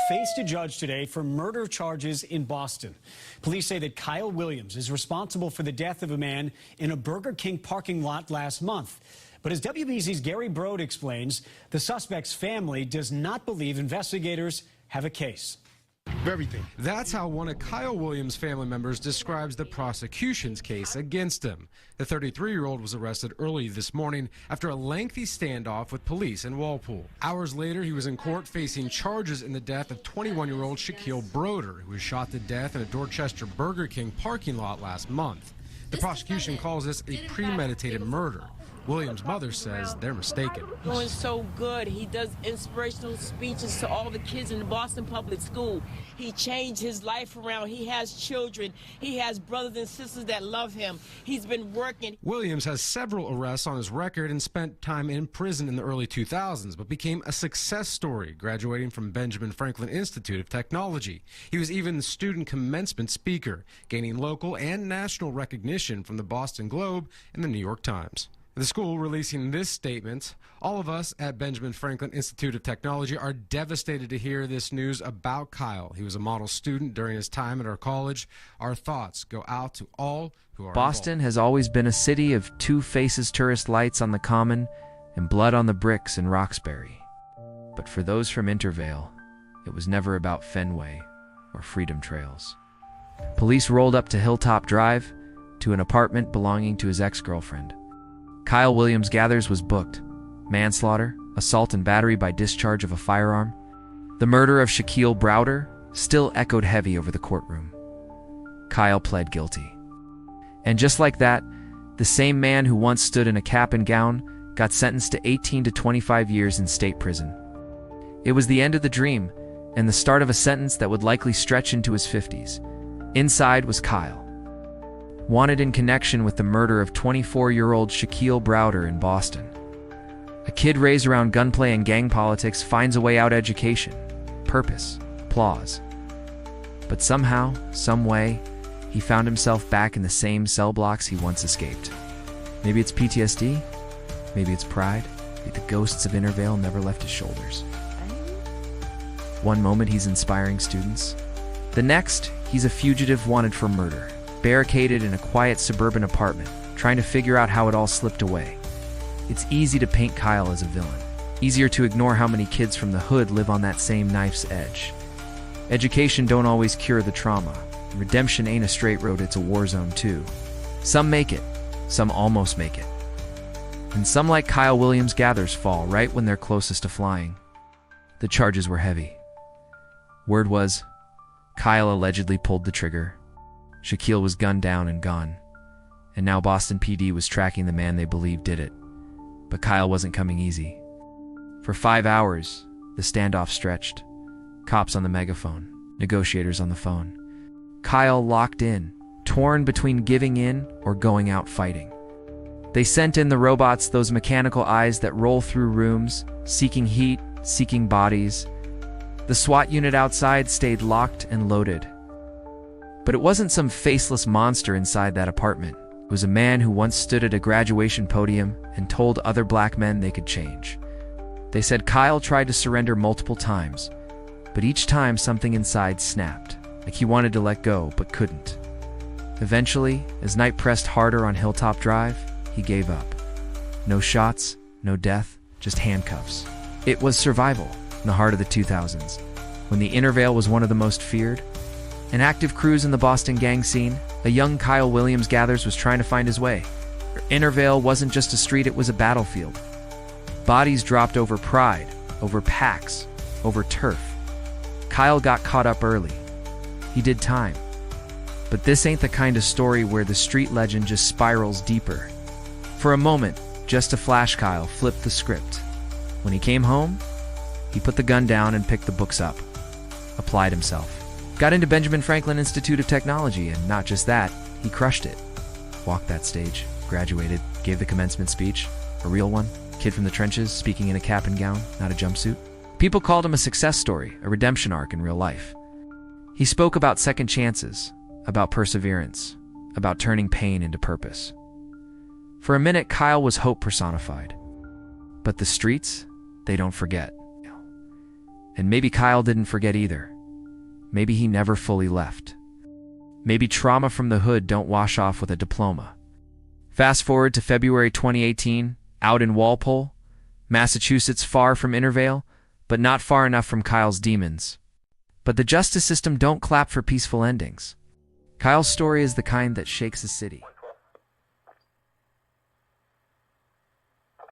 faced a judge today for murder charges in Boston. Police say that Kyle Williams is responsible for the death of a man in a Burger King parking lot last month. But as WBZ's Gary Brode explains, the suspect's family does not believe investigators have a case. Everything. That's how one of Kyle Williams' family members describes the prosecution's case against him. The 33-year-old was arrested early this morning after a lengthy standoff with police in Walpole. Hours later, he was in court facing charges in the death of 21-year-old Shaquille Broder, who was shot to death in a Dorchester Burger King parking lot last month. The prosecution calls this a premeditated murder. Williams' mother says they're mistaken. Doing so good. He does inspirational speeches to all the kids in the Boston Public School. He changed his life around. He has children. He has brothers and sisters that love him. He's been working. Williams has several arrests on his record and spent time in prison in the early 2000s, but became a success story, graduating from Benjamin Franklin Institute of Technology. He was even the student commencement speaker, gaining local and national recognition from the Boston Globe and the New York Times. The school releasing this statement: all of us at Benjamin Franklin Institute of Technology are devastated to hear this news about Kyle. He was a model student during his time at our college. Our thoughts go out to all who are Boston involved. has always been a city of two faces, tourist lights on the Common and blood on the bricks in Roxbury. But for those from Intervale, it was never about Fenway or Freedom Trails. Police rolled up to Hilltop Drive, to an apartment belonging to his ex-girlfriend. Kyle Williams Gathers was booked. Manslaughter, assault and battery by discharge of a firearm. The murder of Shaquille Browder still echoed heavy over the courtroom. Kyle pled guilty. And just like that, the same man who once stood in a cap and gown got sentenced to 18 to 25 years in state prison. It was the end of the dream and the start of a sentence that would likely stretch into his 50s. Inside was Kyle, wanted in connection with the murder of 24-year-old Shaquille Browder in Boston. A kid raised around gunplay and gang politics finds a way out: education, purpose, applause. But somehow, some way, he found himself back in the same cell blocks he once escaped. Maybe it's PTSD, maybe it's pride, maybe the ghosts of Intervale never left his shoulders. One moment he's inspiring students, the next he's a fugitive wanted for murder, barricaded in a quiet suburban apartment, trying to figure out how it all slipped away. It's easy to paint Kyle as a villain. Easier to ignore how many kids from the hood live on that same knife's edge. Education don't always cure the trauma. Redemption ain't a straight road, it's a war zone too. Some make it, some almost make it. And some, like Kyle Williams Gathers, fall right when they're closest to flying. The charges were heavy. Word was, Kyle allegedly pulled the trigger. Shaquille was gunned down and gone, and now Boston PD was tracking the man they believed did it. But Kyle wasn't coming easy. For 5 hours, the standoff stretched. Cops on the megaphone, negotiators on the phone. Kyle locked in, torn between giving in or going out fighting. They sent in the robots, those mechanical eyes that roll through rooms, seeking heat, seeking bodies. The SWAT unit outside stayed locked and loaded. But it wasn't some faceless monster inside that apartment. It was a man who once stood at a graduation podium and told other black men they could change. They said Kyle tried to surrender multiple times, but each time something inside snapped, like he wanted to let go but couldn't. Eventually, as night pressed harder on Hilltop Drive, he gave up. No shots, no death, just handcuffs. It was survival in the heart of the 2000s, when the Intervale was one of the most feared. An active cruise in the Boston gang scene, a young Kyle Williams Gathers was trying to find his way. Intervale wasn't just a street, it was a battlefield. Bodies dropped over pride, over packs, over turf. Kyle got caught up early. He did time. But this ain't the kind of story where the street legend just spirals deeper. For a moment, just a flash, Kyle flipped the script. When he came home, he put the gun down and picked the books up. Applied himself. Got into Benjamin Franklin Institute of Technology, and not just that, he crushed it. Walked that stage, graduated, gave the commencement speech, a real one, kid from the trenches, speaking in a cap and gown, not a jumpsuit. People called him a success story, a redemption arc in real life. He spoke about second chances, about perseverance, about turning pain into purpose. For a minute, Kyle was hope personified. But the streets, they don't forget. And maybe Kyle didn't forget either. Maybe he never fully left. Maybe trauma from the hood don't wash off with a diploma. Fast forward to February 2018, out in Walpole, Massachusetts, far from Intervale, but not far enough from Kyle's demons. But the justice system don't clap for peaceful endings. Kyle's story is the kind that shakes a city.